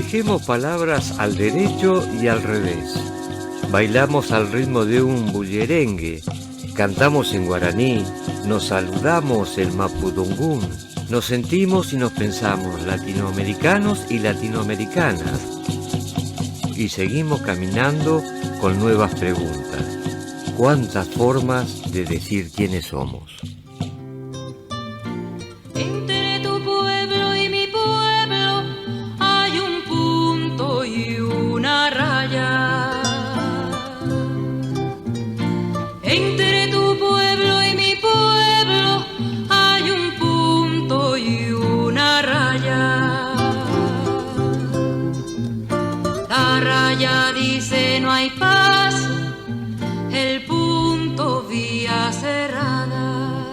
Tejemos palabras al derecho y al revés. Bailamos al ritmo de un bullerengue. Cantamos en guaraní. Nos saludamos en mapudungún. Nos sentimos y nos pensamos latinoamericanos y latinoamericanas. Y seguimos caminando con nuevas preguntas. ¿Cuántas formas de decir quiénes somos? Entre tu pueblo y mi pueblo hay un punto y una raya. Entre tu pueblo y mi pueblo hay un punto y una raya. La raya dice no hay paz, el punto vía cerrada.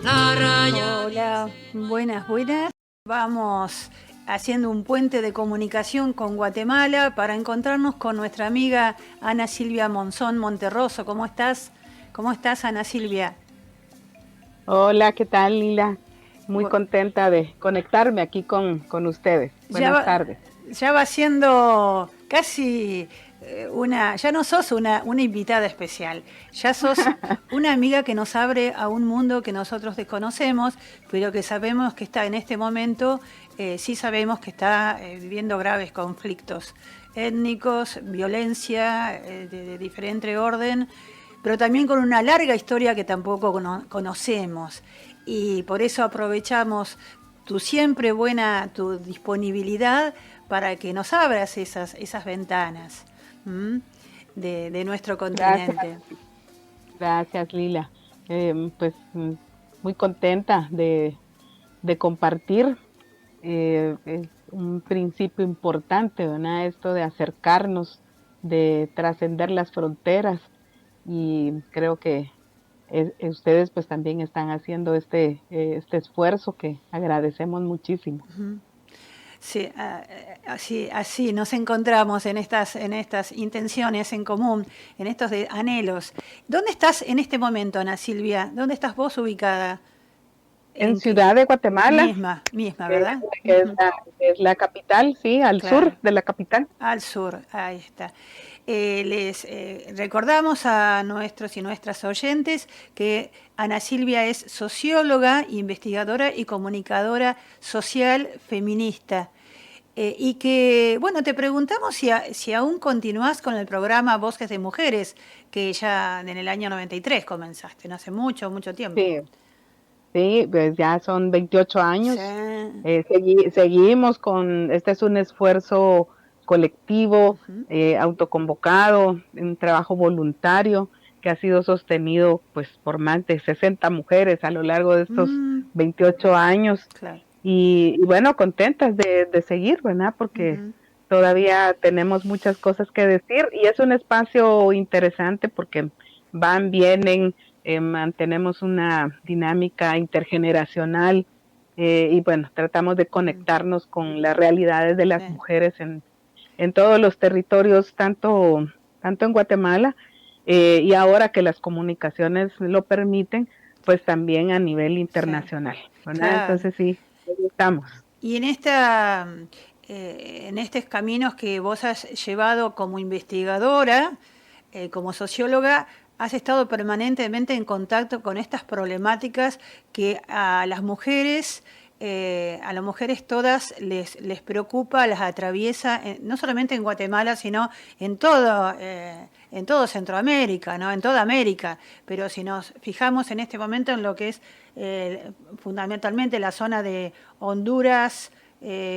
La raya. Hola, buenas. Vamos haciendo un puente de comunicación con Guatemala para encontrarnos con nuestra amiga Ana Silvia Monzón Monterroso. ¿Cómo estás? ¿Cómo estás, Ana Silvia? Hola, ¿qué tal, Lila? Muy contenta de conectarme aquí con ustedes. Buenas tardes. Ya va siendo casi ya no sos una invitada especial, ya sos una amiga que nos abre a un mundo que nosotros desconocemos, pero que sabemos que está en este momento, sí sabemos que está viviendo graves conflictos étnicos, violencia de diferente orden, pero también con una larga historia que tampoco conocemos. Y por eso aprovechamos tu siempre buena, tu disponibilidad para que nos abras esas ventanas de nuestro continente. Gracias, Lila. Pues muy contenta de compartir. Es un principio importante, ¿verdad? Esto de acercarnos, de trascender las fronteras, y creo que ustedes pues también están haciendo este esfuerzo que agradecemos muchísimo. Uh-huh. Sí, así nos encontramos en estas intenciones en común, en estos anhelos. ¿Dónde estás en este momento, Ana Silvia? ¿Dónde estás vos ubicada? En Ciudad de Guatemala. Misma, ¿verdad? Que es la capital, sí, al sur de la capital. Al sur, ahí está. Les recordamos a nuestros y nuestras oyentes que Ana Silvia es socióloga, investigadora y comunicadora social feminista. Y que, bueno, te preguntamos si aún continuás con el programa Voces de Mujeres, que ya en el año 93 comenzaste, no hace mucho tiempo. Sí, pues ya son 28 años. Sí. Seguimos con, este es un esfuerzo colectivo, autoconvocado, un trabajo voluntario que ha sido sostenido pues por más de 60 mujeres a lo largo de estos 28 años. Claro. Y bueno, contentas de seguir, ¿verdad? Porque todavía tenemos muchas cosas que decir y es un espacio interesante porque vienen, mantenemos una dinámica intergeneracional y bueno, tratamos de conectarnos con las realidades de las mujeres en todos los territorios, tanto en Guatemala y ahora que las comunicaciones lo permiten, pues también a nivel internacional, ¿verdad? Claro. Entonces sí, ahí estamos. Y en estos caminos que vos has llevado como investigadora, como socióloga, has estado permanentemente en contacto con estas problemáticas que a las mujeres todas les preocupa, las atraviesa, no solamente en Guatemala, sino en todo Centroamérica, ¿no? En toda América. Pero si nos fijamos en este momento en lo que es fundamentalmente la zona de Honduras,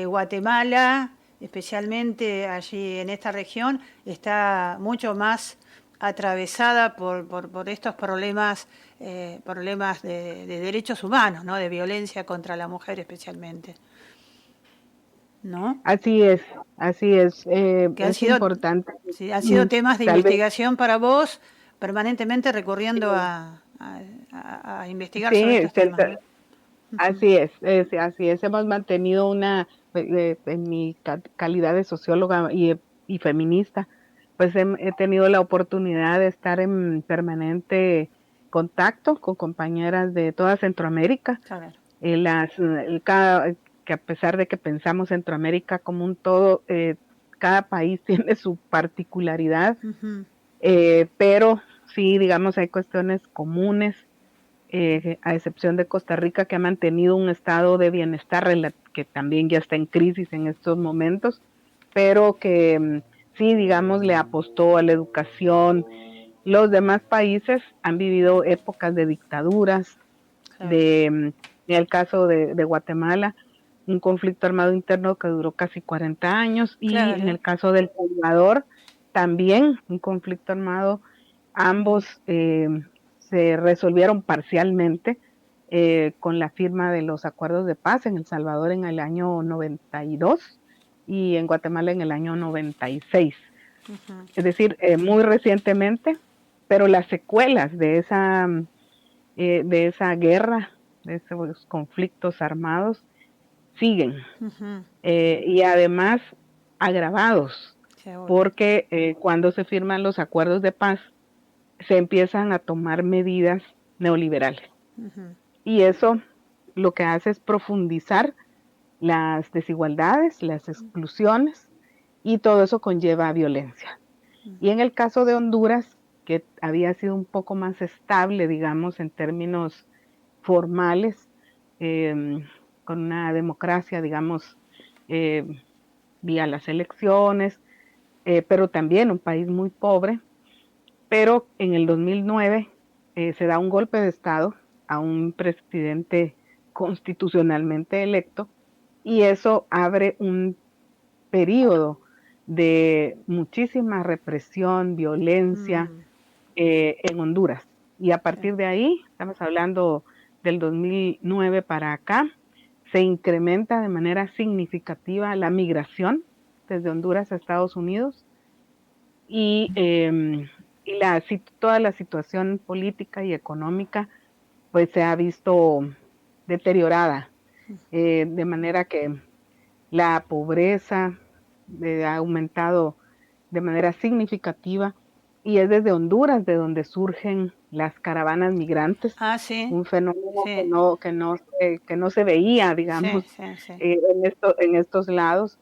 Guatemala, especialmente allí en esta región, está mucho más atravesada por estos problemas de derechos humanos, ¿no? De violencia contra la mujer especialmente, ¿no? Así es. Que es importante. Sí, han sido temas de investigación para vos, permanentemente recurriendo a investigar sobre estos temas, ¿no? Así es. Hemos mantenido en mi calidad de socióloga y feminista, pues he tenido la oportunidad de estar en permanente contacto con compañeras de toda Centroamérica. Claro. que a pesar de que pensamos Centroamérica como un todo, cada país tiene su particularidad, pero sí, digamos, hay cuestiones comunes, a excepción de Costa Rica, que ha mantenido un estado de bienestar que también ya está en crisis en estos momentos, pero que sí, digamos, le apostó a la educación. Los demás países han vivido épocas de dictaduras, Claro. en el caso de Guatemala, un conflicto armado interno que duró casi 40 años, y Claro. en el caso del Salvador, también un conflicto armado. Ambos se resolvieron parcialmente con la firma de los acuerdos de paz en El Salvador en el año 92 y en Guatemala en el año 96. Es decir, muy recientemente, pero las secuelas de esa guerra, de esos conflictos armados, siguen, y además agravados, porque cuando se firman los acuerdos de paz, se empiezan a tomar medidas neoliberales. Y eso lo que hace es profundizar las desigualdades, las exclusiones, y todo eso conlleva violencia. Y en el caso de Honduras, que había sido un poco más estable, digamos, en términos formales, con una democracia, digamos, vía las elecciones, pero también un país muy pobre, pero en el 2009 se da un golpe de Estado a un presidente constitucionalmente electo, y eso abre un periodo de muchísima represión, violencia en Honduras. Y a partir de ahí, estamos hablando del 2009 para acá, se incrementa de manera significativa la migración desde Honduras a Estados Unidos, y toda la situación política y económica pues se ha visto deteriorada, de manera que la pobreza ha aumentado de manera significativa, y es desde Honduras de donde surgen las caravanas migrantes, un fenómeno que no se veía, digamos, en estos lados,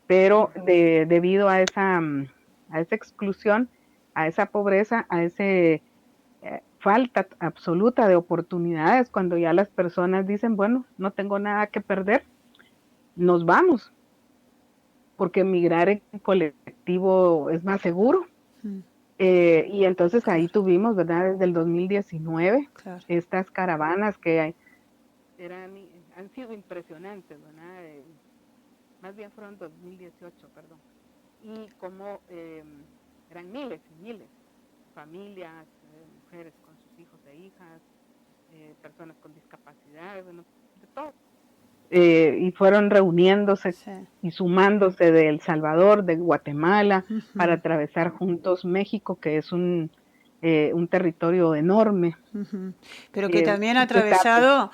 pero debido a esa exclusión, a esa pobreza, a esa falta absoluta de oportunidades, cuando ya las personas dicen, bueno, no tengo nada que perder, nos vamos, porque migrar en colectivo es más seguro. Y entonces ahí tuvimos, ¿verdad? Desde el 2019, estas caravanas que han sido impresionantes, ¿verdad? Más bien fueron 2018, perdón. Y como eran miles y miles, familias, mujeres con sus hijos e hijas, personas con discapacidad, bueno, de todo. Y fueron reuniéndose y sumándose de El Salvador, de Guatemala, para atravesar juntos México, que es un territorio enorme. Pero que también atravesado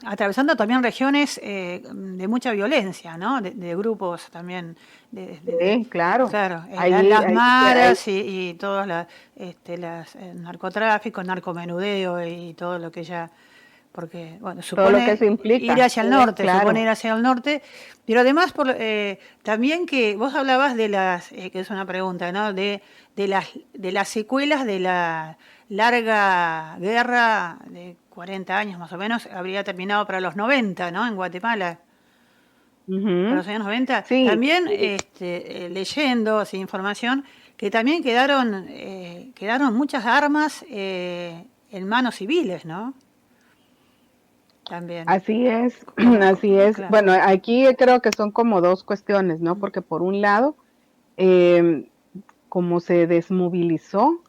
atravesando también regiones de mucha violencia, ¿no? De grupos también. Sí, claro. Claro, las maras y todas las narcotráfico, narcomenudeo y todo lo que ya... Porque, bueno, supone todo lo que eso implica. Ir hacia el norte, claro. supone ir hacia el norte, pero además también que vos hablabas de que es una pregunta, ¿no? De las secuelas de la larga guerra de 40 años más o menos, habría terminado para los 90, ¿no? En Guatemala. Para los años 90. Sí. También leyendo así, información, que también quedaron muchas armas en manos civiles, ¿no? También. Así es, así es. Claro. Bueno, aquí creo que son como dos cuestiones, ¿no? Porque por un lado, como se desmovilizó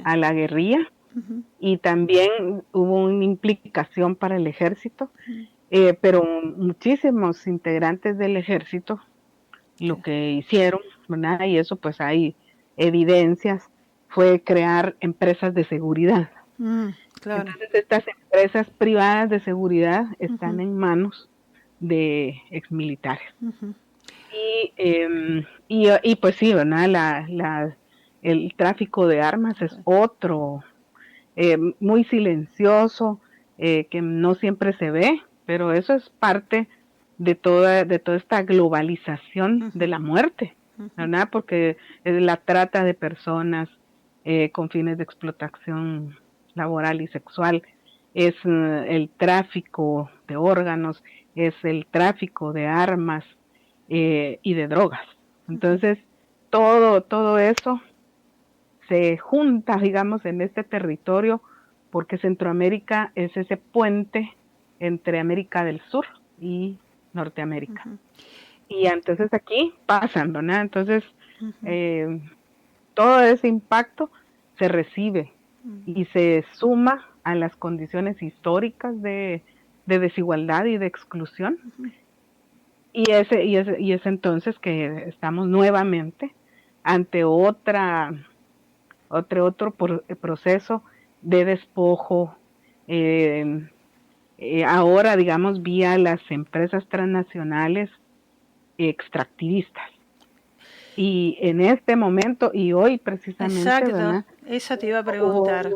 a la guerrilla, y también hubo una implicación para el ejército, pero muchísimos integrantes del ejército lo que hicieron, ¿verdad? Y eso pues hay evidencias, fue crear empresas de seguridad. Claro. Entonces estas empresas privadas de seguridad están en manos de exmilitares. Y pues sí, ¿verdad? El tráfico de armas es otro, muy silencioso, que no siempre se ve, pero eso es parte de toda esta globalización de la muerte, ¿verdad? Porque la trata de personas con fines de explotación laboral y sexual, es el tráfico de órganos, es el tráfico de armas y de drogas. Entonces, todo eso se junta, digamos, en este territorio, porque Centroamérica es ese puente entre América del Sur y Norteamérica. Y entonces aquí pasan, ¿verdad? Entonces, todo ese impacto se recibe y se suma a las condiciones históricas de desigualdad y de exclusión. Y es entonces que estamos nuevamente ante otro proceso de despojo, ahora digamos vía las empresas transnacionales extractivistas. Y en este momento y hoy precisamente, exacto, ¿verdad? Eso te iba a preguntar.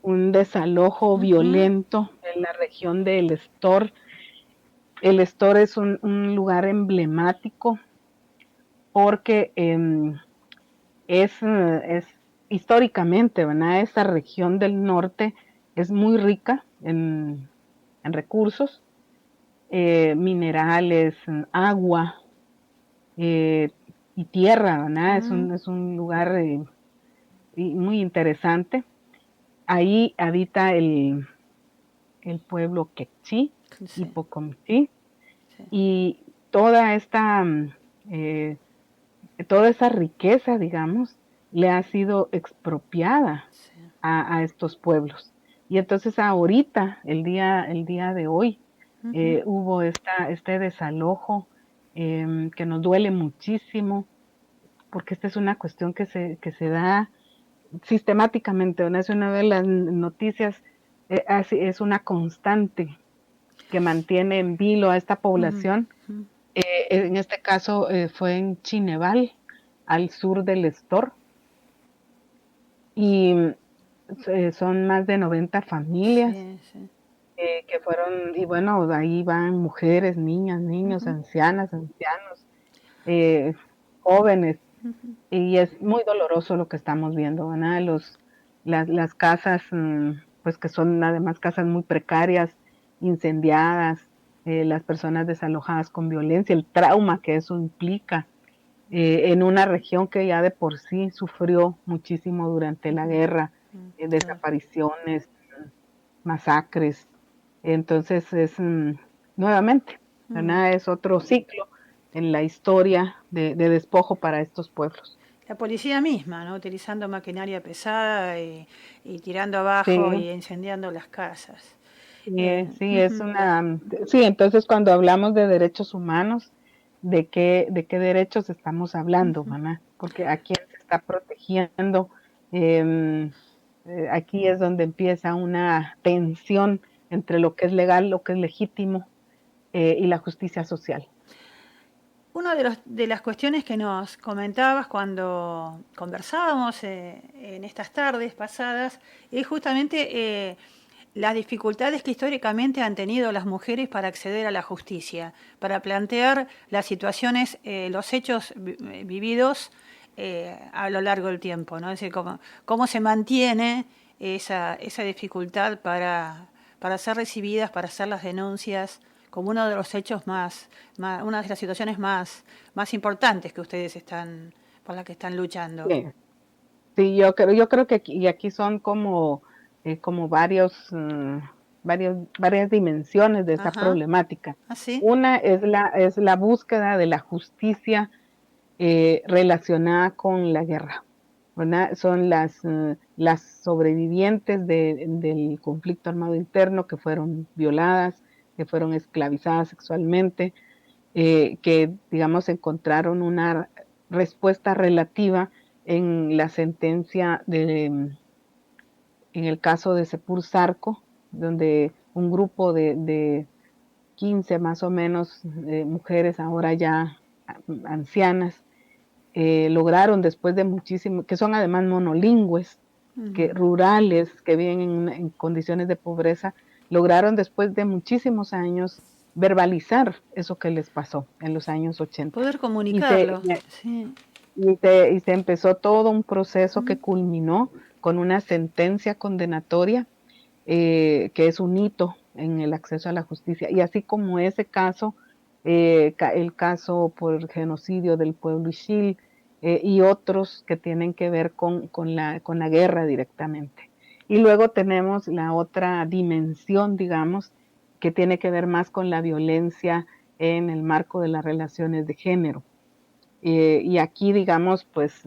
Un desalojo violento en la región del Estor. El Estor es un lugar emblemático porque es históricamente, ¿verdad? Esa región del norte es muy rica en recursos, minerales, agua y tierra, ¿verdad? Es un lugar muy interesante. Ahí habita el pueblo quechí y pocomchí, y toda esa riqueza, digamos, le ha sido expropiada a estos pueblos. Y entonces ahorita, el día de hoy, hubo este desalojo que nos duele muchísimo, porque esta es una cuestión que se da sistemáticamente, ¿no? Es una de las noticias, es una constante que mantiene en vilo a esta población. En este caso fue en Chineval, al sur del Estor, y son más de 90 familias que fueron, y bueno, ahí van mujeres, niñas, niños, ancianas, ancianos, jóvenes, y es muy doloroso lo que estamos viendo, ¿verdad? Las casas, pues que son además casas muy precarias, incendiadas, las personas desalojadas con violencia, el trauma que eso implica en una región que ya de por sí sufrió muchísimo durante la guerra, desapariciones, masacres. Entonces es nuevamente, ¿verdad? Es otro ciclo en la historia de despojo para estos pueblos. La policía misma, ¿no? Utilizando maquinaria pesada y tirando abajo y incendiando las casas. Sí, entonces cuando hablamos de derechos humanos, ¿de qué derechos estamos hablando, mamá? Porque a quién se está protegiendo, aquí es donde empieza una tensión entre lo que es legal, lo que es legítimo y la justicia social. Una de las cuestiones que nos comentabas cuando conversábamos en estas tardes pasadas es justamente las dificultades que históricamente han tenido las mujeres para acceder a la justicia, para plantear las situaciones, los hechos vividos a lo largo del tiempo, ¿no? Es decir, cómo se mantiene esa dificultad para ser recibidas, para hacer las denuncias, como uno de los hechos una de las situaciones más importantes que ustedes por la que están luchando. Sí, yo creo que aquí son como varias dimensiones de esa problemática. ¿Ah, sí? Una es la búsqueda de la justicia relacionada con la guerra, ¿verdad? Son las sobrevivientes del conflicto armado interno que fueron violadas, que fueron esclavizadas sexualmente, que, digamos, encontraron una respuesta relativa en la sentencia en el caso de Sepur Zarco, donde un grupo de 15 más o menos mujeres, ahora ya ancianas, lograron después de muchísimo, que son además monolingües, rurales que viven en condiciones de pobreza, lograron después de muchísimos años verbalizar eso que les pasó en los años 80. Poder Y se, comunicarlo, sí. y se empezó todo un proceso que culminó con una sentencia condenatoria que es un hito en el acceso a la justicia. Y así como ese caso, el caso por genocidio del pueblo Ixil y otros que tienen que ver con la guerra directamente. Y luego tenemos la otra dimensión, digamos, que tiene que ver más con la violencia en el marco de las relaciones de género. Y aquí, digamos, pues,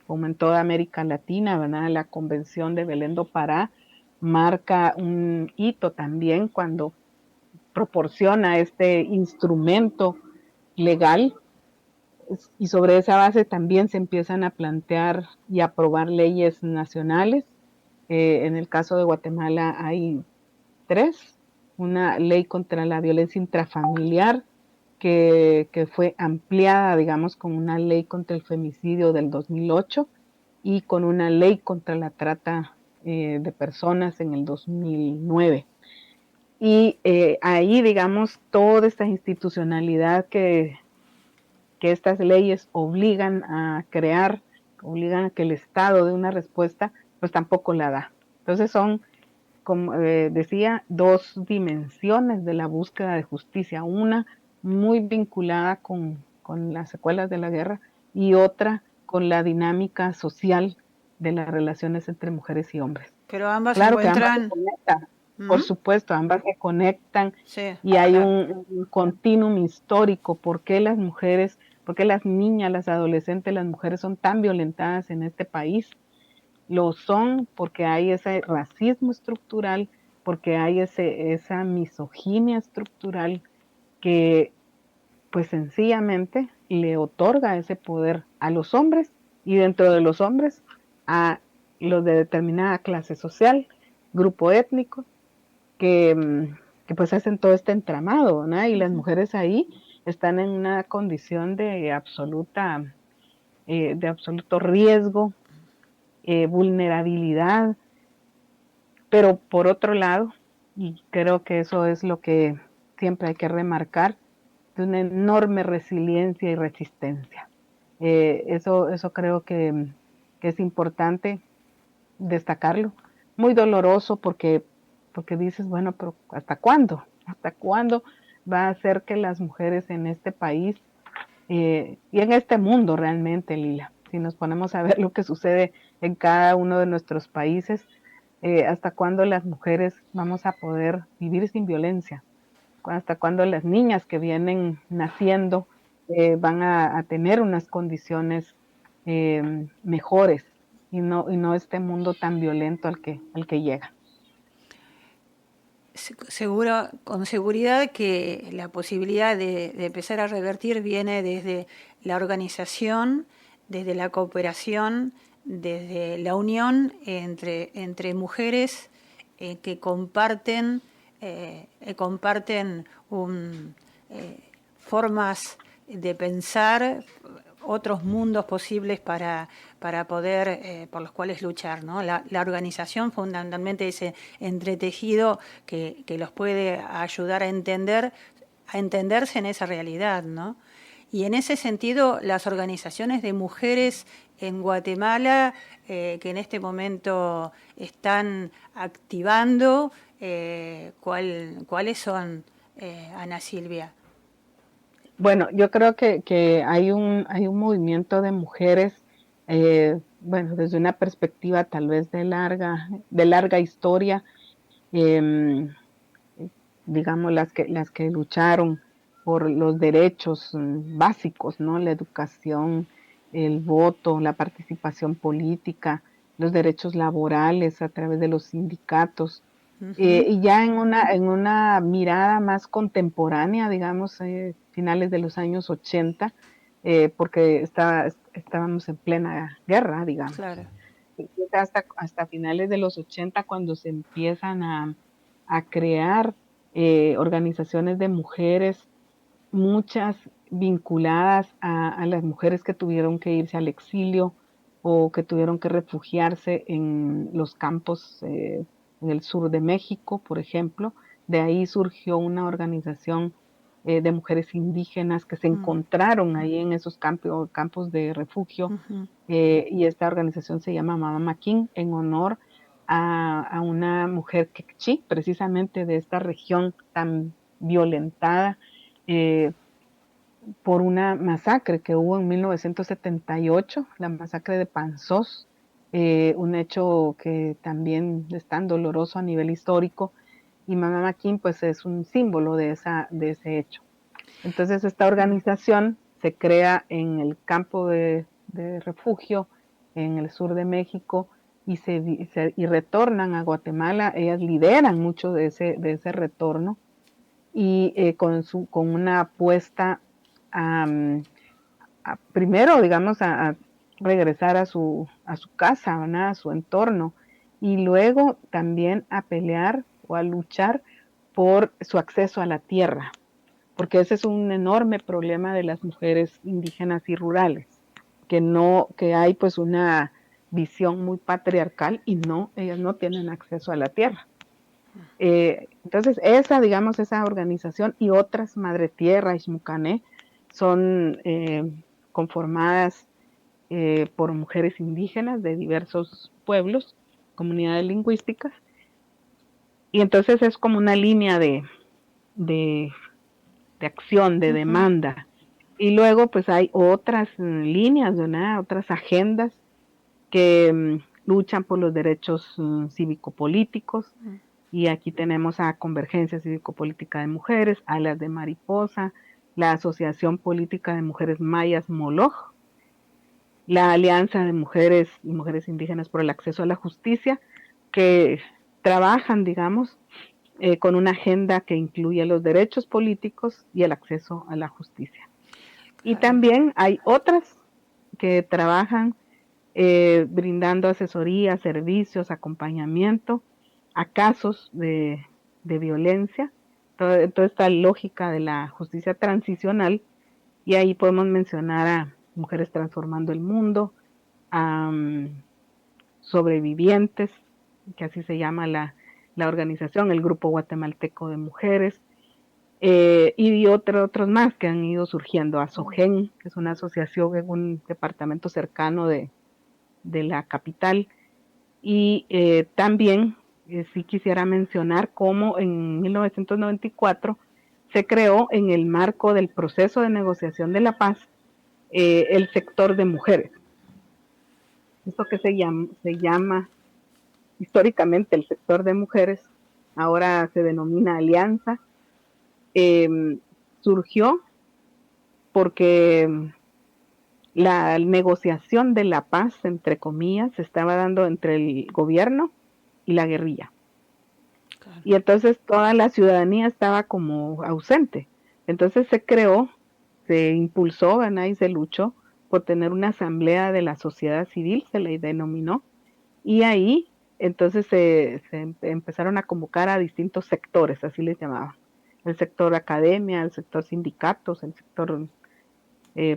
como en toda América Latina, ¿verdad? La Convención de Belén do Pará marca un hito también cuando proporciona este instrumento legal y sobre esa base también se empiezan a plantear y aprobar leyes nacionales. En el caso de Guatemala hay 3, una ley contra la violencia intrafamiliar, que fue ampliada, digamos, con una ley contra el femicidio del 2008 y con una ley contra la trata de personas en el 2009. Y ahí, digamos, toda esta institucionalidad que estas leyes obligan a crear, obligan a que el Estado dé una respuesta, pues tampoco la da. Entonces son, como decía, 2 dimensiones de la búsqueda de justicia. Una muy vinculada con las secuelas de la guerra y otra con la dinámica social de las relaciones entre mujeres y hombres. Pero ambas Claro que ambas se encuentran... conectan, por supuesto, ambas se conectan Sí, y hay claro. un continuum histórico. ¿Por qué las mujeres, por qué las niñas, las adolescentes, las mujeres son tan violentadas en este país? Lo son porque hay ese racismo estructural, porque hay esa misoginia estructural que pues sencillamente le otorga ese poder a los hombres y dentro de los hombres a los de determinada clase social, grupo étnico, que pues hacen todo este entramado, ¿no? Y las mujeres ahí están en una condición de absoluto riesgo, vulnerabilidad, pero por otro lado, y creo que eso es lo que siempre hay que remarcar, de una enorme resiliencia y resistencia. Eso creo que es importante destacarlo. Muy doloroso porque dices, bueno, pero ¿hasta cuándo? ¿Hasta cuándo va a ser que las mujeres en este país y en este mundo realmente, Lila, si nos ponemos a ver lo que sucede en cada uno de nuestros países, hasta cuándo las mujeres vamos a poder vivir sin violencia? ¿Hasta cuándo las niñas que vienen naciendo van a tener unas condiciones mejores y no este mundo tan violento al que llega? Seguro, con seguridad que la posibilidad de empezar a revertir viene desde la organización, desde la cooperación, desde la unión entre mujeres que comparten formas de pensar, otros mundos posibles para poder, por los cuales luchar, ¿no? La organización fundamentalmente ese entretejido que los puede ayudar a entenderse en esa realidad, ¿no? Y en ese sentido, las organizaciones de mujeres en Guatemala que en este momento están activando, ¿cuáles son, Ana Silvia? Bueno, yo creo que hay un movimiento de mujeres, bueno, desde una perspectiva tal vez de larga historia, eh, digamos las que lucharon por los derechos básicos, ¿no? La educación, el voto, la participación política, los derechos laborales a través de los sindicatos. Y ya en una mirada más contemporánea, digamos, finales de los años 80, porque estábamos en plena guerra, digamos. Claro. Hasta finales de los 80 cuando se empiezan a crear organizaciones de mujeres, muchas vinculadas a las mujeres que tuvieron que irse al exilio, o que tuvieron que refugiarse en los campos en el sur de México, por ejemplo. De ahí surgió una organización de mujeres indígenas que se encontraron ahí en esos campos de refugio, y esta organización se llama Mama Maquín, en honor a una mujer quechí, precisamente de esta región tan violentada por una masacre que hubo en 1978, la masacre de Panzós, un hecho que también es tan doloroso a nivel histórico, y Mama Maquín pues es un símbolo de ese hecho. Entonces esta organización se crea en el campo de refugio en el sur de México y retornan a Guatemala. Ellas lideran mucho de ese retorno y con una apuesta primero, digamos, a regresar a su casa, ¿verdad? A su entorno, y luego también a pelear o a luchar por su acceso a la tierra, porque ese es un enorme problema de las mujeres indígenas y rurales, que hay pues una visión muy patriarcal y ellas no tienen acceso a la tierra. Entonces esa organización y otras, Madre Tierra, Xmucané, son conformadas por mujeres indígenas de diversos pueblos, comunidades lingüísticas, y entonces es como una línea de acción, de demanda. Y luego pues hay otras líneas, ¿verdad? Otras agendas que luchan por los derechos cívico-políticos, y aquí tenemos a Convergencia Cívico-Política de Mujeres, Alas de Mariposa, la Asociación Política de Mujeres Mayas Moloch, la Alianza de Mujeres y Mujeres Indígenas por el Acceso a la Justicia, que trabajan, digamos, con una agenda que incluye los derechos políticos y el acceso a la justicia. Y también hay otras que trabajan brindando asesoría, servicios, acompañamiento a casos de violencia, toda esta lógica de la justicia transicional, y ahí podemos mencionar a Mujeres Transformando el Mundo, a Sobrevivientes, que así se llama la organización, el Grupo Guatemalteco de Mujeres, y otros más que han ido surgiendo, a SOGEN, que es una asociación en un departamento cercano de la capital, y también sí quisiera mencionar cómo en 1994 se creó, en el marco del proceso de negociación de la paz, el sector de mujeres. Esto que se llama históricamente el sector de mujeres, ahora se denomina Alianza, surgió porque la negociación de la paz, entre comillas, se estaba dando entre el gobierno y la guerrilla. Claro. Y entonces toda la ciudadanía estaba como ausente. Entonces se impulsó, ¿verdad? Y se luchó por tener una asamblea de la sociedad civil, se le denominó, y ahí entonces se empezaron a convocar a distintos sectores, así les llamaban. El sector academia, el sector sindicatos, el sector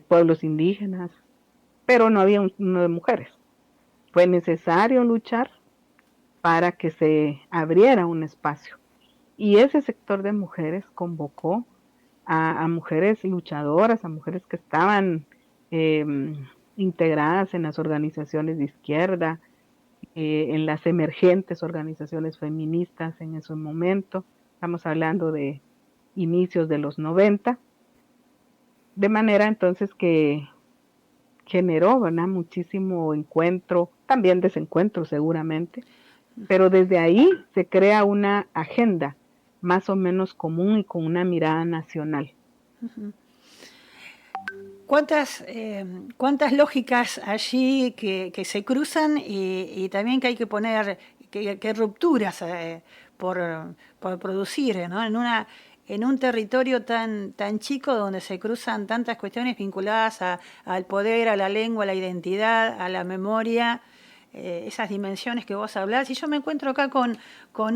pueblos indígenas, pero no había uno de mujeres. Fue necesario luchar para que se abriera un espacio. Y ese sector de mujeres convocó a mujeres luchadoras, a mujeres que estaban integradas en las organizaciones de izquierda, en las emergentes organizaciones feministas en ese momento. Estamos hablando de inicios de los 90. De manera entonces que generó, ¿verdad?, muchísimo encuentro, también desencuentro seguramente, pero desde ahí se crea una agenda más o menos común y con una mirada nacional. ¿Cuántas lógicas allí que se cruzan y también que hay que poner, que rupturas por producir, ¿no? En un territorio tan chico donde se cruzan tantas cuestiones vinculadas al poder, a la lengua, a la identidad, a la memoria, esas dimensiones que vos hablás. Y yo me encuentro acá con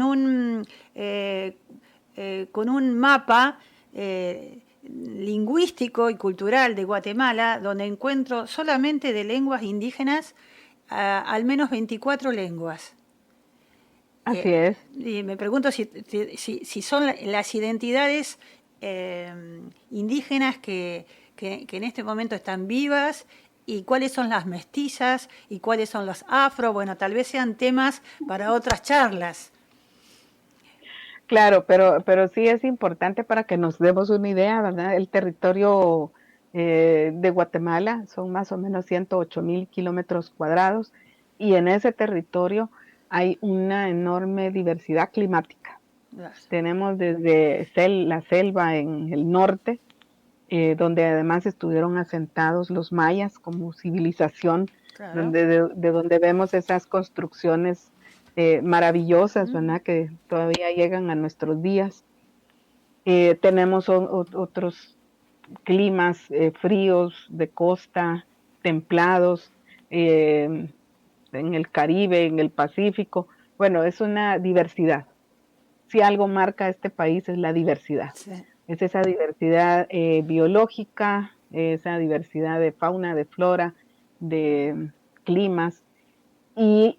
un mapa lingüístico y cultural de Guatemala, donde encuentro solamente de lenguas indígenas al menos 24 lenguas. Así es. Y me pregunto si son las identidades indígenas que en este momento están vivas, y cuáles son las mestizas y cuáles son los afro. Bueno, tal vez sean temas para otras charlas. Claro, pero sí es importante para que nos demos una idea, ¿verdad? El territorio de Guatemala son más o menos 108,000 kilómetros cuadrados, y en ese territorio hay una enorme diversidad climática. Gracias. Tenemos desde la selva en el norte, donde además estuvieron asentados los mayas como civilización, Claro. de donde vemos esas construcciones maravillosas, ¿verdad? Que todavía llegan a nuestros días. Tenemos otros climas fríos de costa, templados, en el Caribe, en el Pacífico. Bueno, es una diversidad. Si algo marca este país es la diversidad. Sí. Es esa diversidad biológica, esa diversidad de fauna, de flora, de climas. Y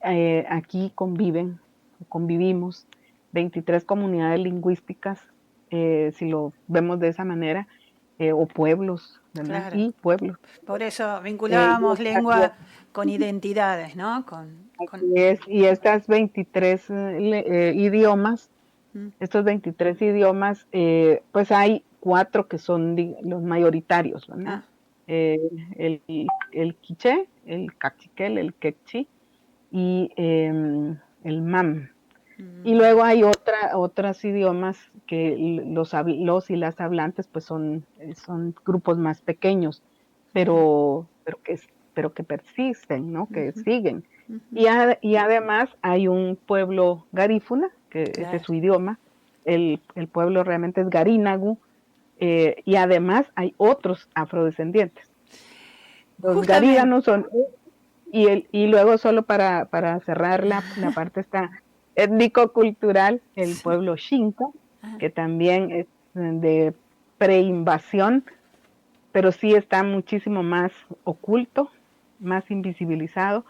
aquí convivimos 23 comunidades lingüísticas, si lo vemos de esa manera, o pueblos, ¿verdad? Claro. Y pueblos. Por eso vinculábamos lengua con identidades, ¿no? Y estas 23 idiomas, estos 23 idiomas, pues hay 4 que son los mayoritarios, ¿verdad? El quiché, el cachiquel, el quechí y el mam. Y luego hay otros idiomas que los y las hablantes pues son grupos más pequeños, pero que persisten, ¿no? Que siguen. Y además hay un pueblo garífuna, que ese es su idioma. El pueblo realmente es garínagu, y además hay otros afrodescendientes. Los garíganos son... Y luego, solo para cerrar la parte étnico-cultural, el pueblo Xinca, que también es de preinvasión, pero sí está muchísimo más oculto, más invisibilizado,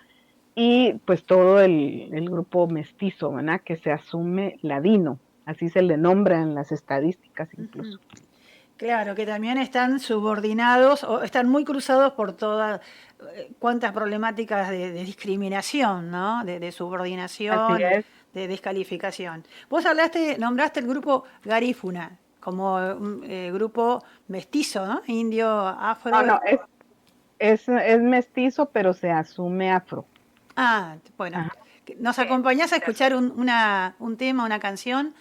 y pues todo el grupo mestizo, ¿verdad? Que se asume ladino, así se le nombra en las estadísticas incluso. Claro, que también están subordinados o están muy cruzados por todas cuantas problemáticas de discriminación, ¿no? De subordinación, de descalificación. Vos nombraste el grupo garífuna como un grupo mestizo, ¿no? Indio, afro. No, es mestizo, pero se asume afro. Ah, bueno. Ajá. ¿Nos acompañás a escuchar un tema, una canción?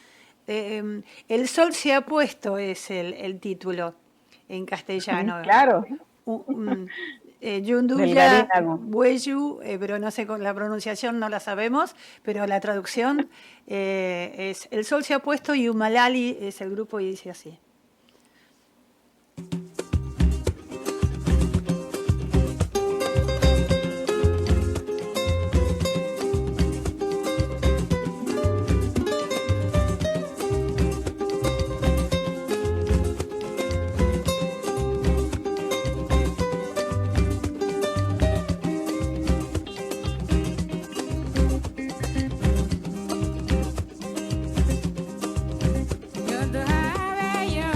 El sol se ha puesto es el título en castellano. Claro. Yunduya, Bueyu, pero no sé, con la pronunciación no la sabemos, pero la traducción es El sol se ha puesto y Umalali es el grupo y dice así. You're the highway,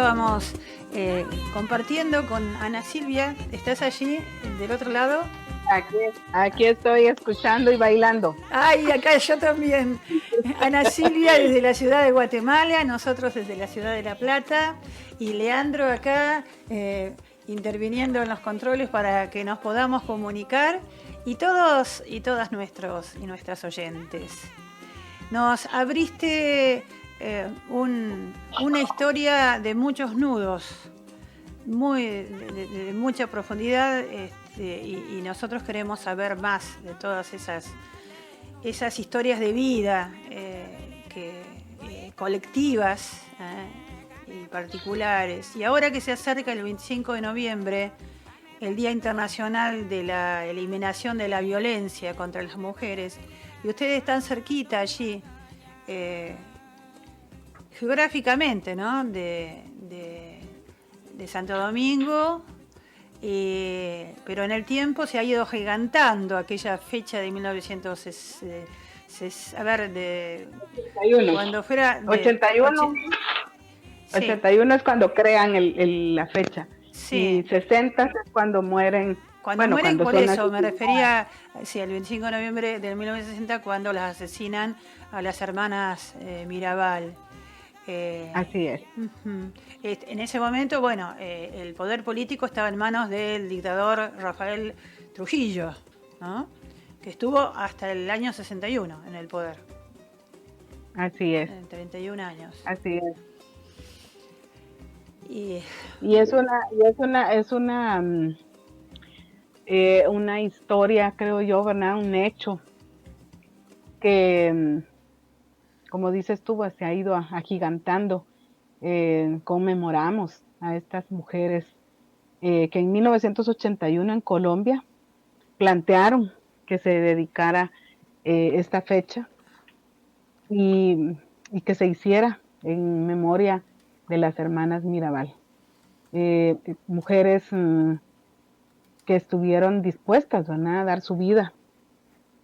estábamos compartiendo con Ana Silvia. ¿Estás allí, del otro lado? Aquí estoy escuchando y bailando. Ay, acá yo también. Ana Silvia desde la ciudad de Guatemala, nosotros desde la ciudad de La Plata, y Leandro acá interviniendo en los controles para que nos podamos comunicar, y todos y todas nuestros y nuestras oyentes. Nos abriste una historia de muchos nudos, de mucha profundidad, y nosotros queremos saber más de todas esas historias de vida colectivas y particulares. Y ahora que se acerca el 25 de noviembre, el Día Internacional de la Eliminación de la Violencia contra las Mujeres, y ustedes están cerquita allí, geográficamente, ¿no? de Santo Domingo, pero en el tiempo se ha ido gigantando aquella fecha de 81. Cuando fuera... 81. Sí. 81 es cuando crean la fecha. Sí. Y 60 es cuando mueren. Cuando mueren, por eso me asesinadas. refería, sí, el 25 de noviembre de 1960, cuando las asesinan a las hermanas Mirabal. Así es. En ese momento, bueno, el poder político estaba en manos del dictador Rafael Trujillo, ¿no? Que estuvo hasta el año 61 en el poder. Así es. 31 años. Así es. Y es una historia, creo yo, ¿verdad? Un hecho que, como dices tú, pues, se ha ido agigantando. Conmemoramos a estas mujeres que en 1981 en Colombia plantearon que se dedicara esta fecha y que se hiciera en memoria de las hermanas Mirabal. Mujeres que estuvieron dispuestas, ¿verdad?, a dar su vida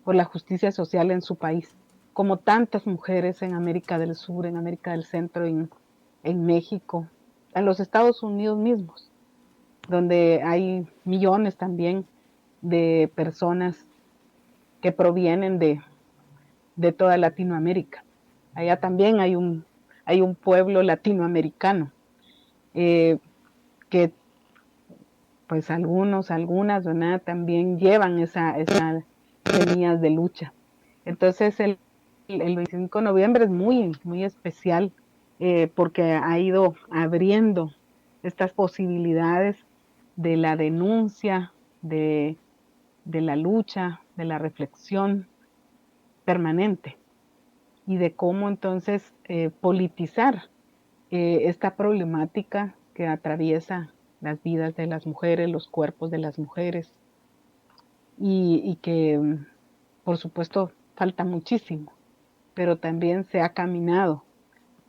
por la justicia social en su país, como tantas mujeres en América del Sur, en América del Centro, en México, en los Estados Unidos mismos, donde hay millones también de personas que provienen de toda Latinoamérica. Allá también hay un pueblo latinoamericano que pues algunas, ¿verdad?, también llevan esas semillas de lucha. Entonces el 25 de noviembre es muy, muy especial porque ha ido abriendo estas posibilidades de la denuncia, de la lucha, de la reflexión permanente y de cómo entonces politizar esta problemática que atraviesa las vidas de las mujeres, los cuerpos de las mujeres y que por supuesto falta muchísimo, pero también se ha caminado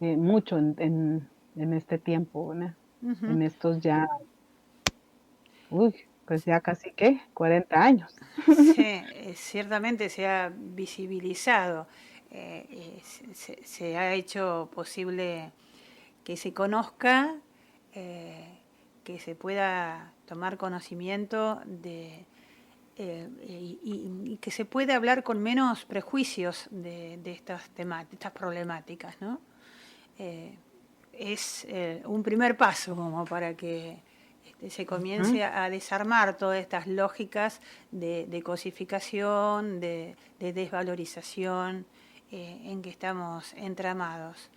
mucho en este tiempo, ¿no? En estos ya, pues ya casi, 40 años. sí, ciertamente se ha visibilizado, se ha hecho posible que se conozca, que se pueda tomar conocimiento y que se pueda hablar con menos prejuicios de estas problemáticas, ¿no? Es un primer paso como para que se comience a desarmar todas estas lógicas de cosificación, de desvalorización en que estamos entramados.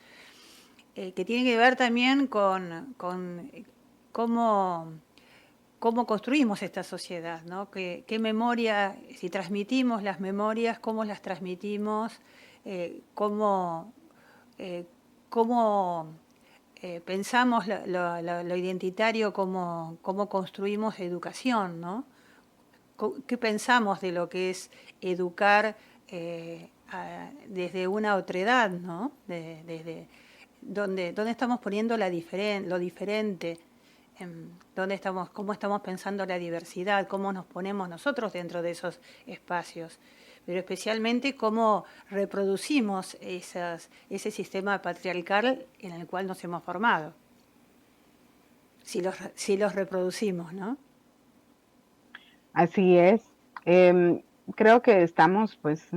Que tiene que ver también con cómo construimos esta sociedad, ¿no? ¿Qué memoria, si transmitimos las memorias, cómo las transmitimos, cómo pensamos lo identitario, cómo construimos educación, ¿no? ¿Qué pensamos de lo que es educar desde una otredad, ¿no? Desde ¿dónde estamos poniendo lo diferente? ¿Cómo estamos pensando la diversidad? ¿Cómo nos ponemos nosotros dentro de esos espacios? Pero especialmente cómo reproducimos ese sistema patriarcal en el cual nos hemos formado. si los reproducimos, ¿no? Así es. Creo que estamos, pues,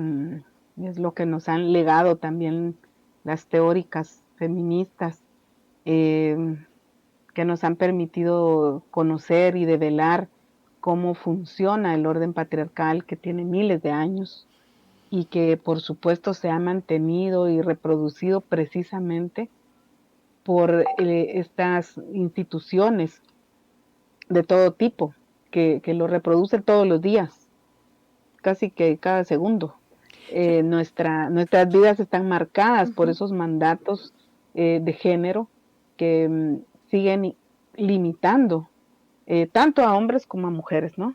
es lo que nos han legado también las teóricas feministas, em, que nos han permitido conocer y develar cómo funciona el orden patriarcal que tiene miles de años y que por supuesto se ha mantenido y reproducido precisamente por estas instituciones de todo tipo que lo reproducen todos los días, casi que cada segundo. Nuestras vidas están marcadas por Ujú. esos mandatos de género que siguen limitando tanto a hombres como a mujeres, ¿no?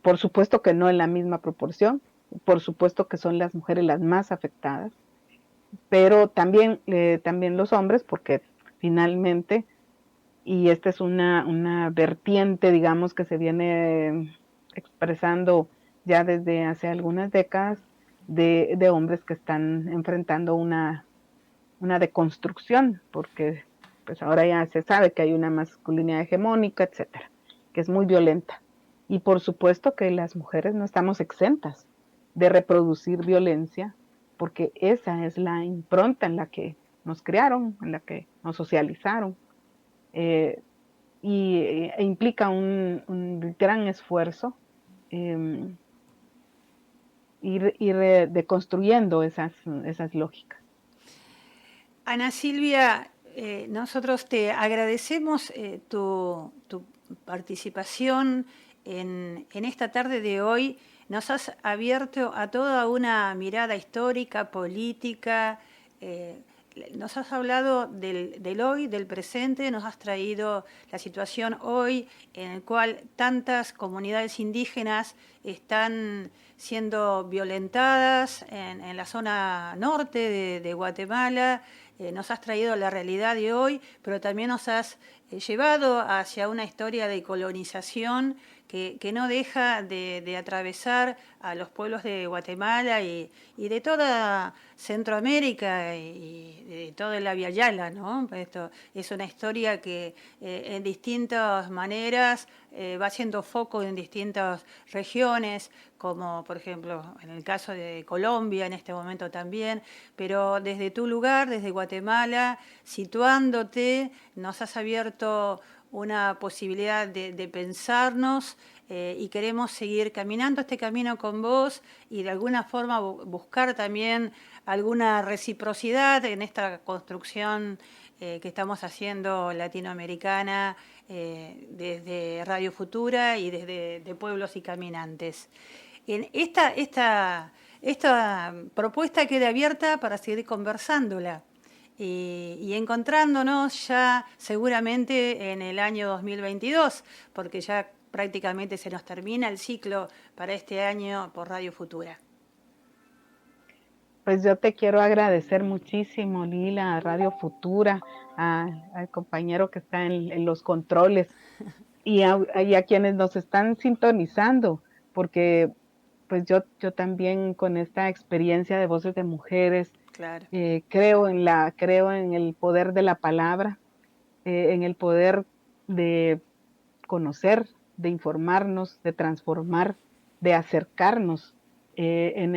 Por supuesto que no en la misma proporción, por supuesto que son las mujeres las más afectadas, pero también los hombres, porque finalmente, y esta es una vertiente, digamos, que se viene expresando ya desde hace algunas décadas, de hombres que están enfrentando una deconstrucción, porque pues ahora ya se sabe que hay una masculinidad hegemónica, etcétera, que es muy violenta. Y por supuesto que las mujeres no estamos exentas de reproducir violencia, porque esa es la impronta en la que nos criaron, en la que nos socializaron, eh, e implica un gran esfuerzo eh, ir deconstruyendo esas lógicas. Ana Silvia, nosotros te agradecemos tu participación en esta tarde de hoy. Nos has abierto a toda una mirada histórica, política. eh, Nos has hablado del hoy, del presente, nos has traído la situación hoy en el cual tantas comunidades indígenas están siendo violentadas en la zona norte de Guatemala. Nos has traído la realidad de hoy, pero también nos has llevado hacia una historia de colonización que no deja de atravesar a los pueblos de Guatemala y de toda Centroamérica y de toda la Via Yala, ¿no? Esto es una historia que en distintas maneras va haciendo foco en distintas regiones, como por ejemplo en el caso de Colombia en este momento también, pero desde tu lugar, desde Guatemala, situándote, nos has abierto una posibilidad de pensarnos y queremos seguir caminando este camino con vos y de alguna forma buscar también alguna reciprocidad en esta construcción que estamos haciendo latinoamericana desde Radio Futura y desde de Pueblos y Caminantes. En esta propuesta queda abierta para seguir conversándola y encontrándonos ya seguramente en el año 2022, porque ya prácticamente se nos termina el ciclo para este año por Radio Futura. Pues yo te quiero agradecer muchísimo, Lila, a Radio Futura, al compañero que está en los controles y a quienes nos están sintonizando, porque pues yo también con esta experiencia de voces de mujeres Claro. creo en el poder de la palabra, en el poder de conocer, de informarnos, de transformar, de acercarnos en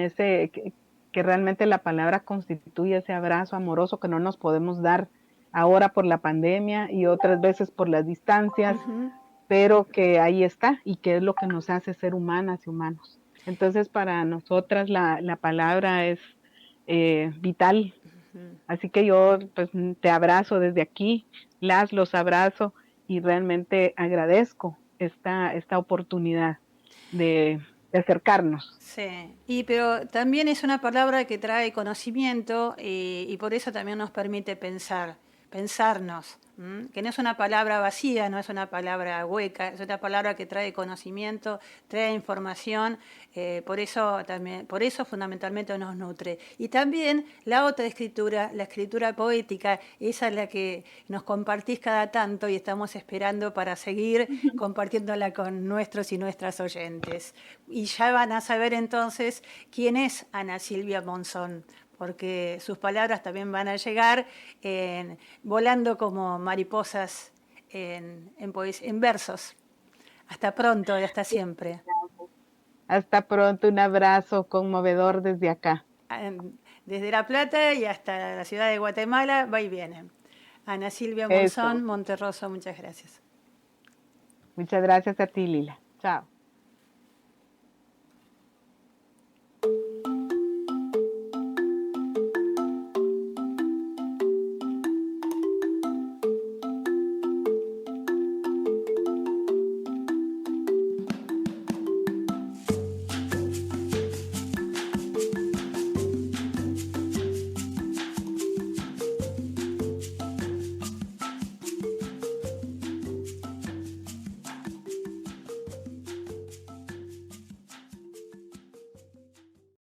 que realmente la palabra constituye ese abrazo amoroso que no nos podemos dar ahora por la pandemia y otras veces por las distancias, Uh-huh. pero que ahí está y que es lo que nos hace ser humanas y humanos. Entonces, para nosotras la palabra es vital. Así que yo pues te abrazo desde aquí, los abrazo y realmente agradezco esta oportunidad de acercarnos. Sí, pero también es una palabra que trae conocimiento y por eso también nos permite pensarnos, que no es una palabra vacía, no es una palabra hueca, es una palabra que trae conocimiento, trae información, por eso fundamentalmente nos nutre. Y también la otra escritura, la escritura poética, esa es la que nos compartís cada tanto y estamos esperando para seguir compartiéndola con nuestros y nuestras oyentes. Y ya van a saber entonces quién es Ana Silvia Monzón, porque sus palabras también van a llegar volando como mariposas en versos. Hasta pronto y hasta siempre. Hasta pronto, un abrazo conmovedor desde acá. Desde La Plata y hasta la ciudad de Guatemala, va y viene. Ana Silvia Eso. Monzón, Monterroso, muchas gracias. Muchas gracias a ti, Lila. Chao.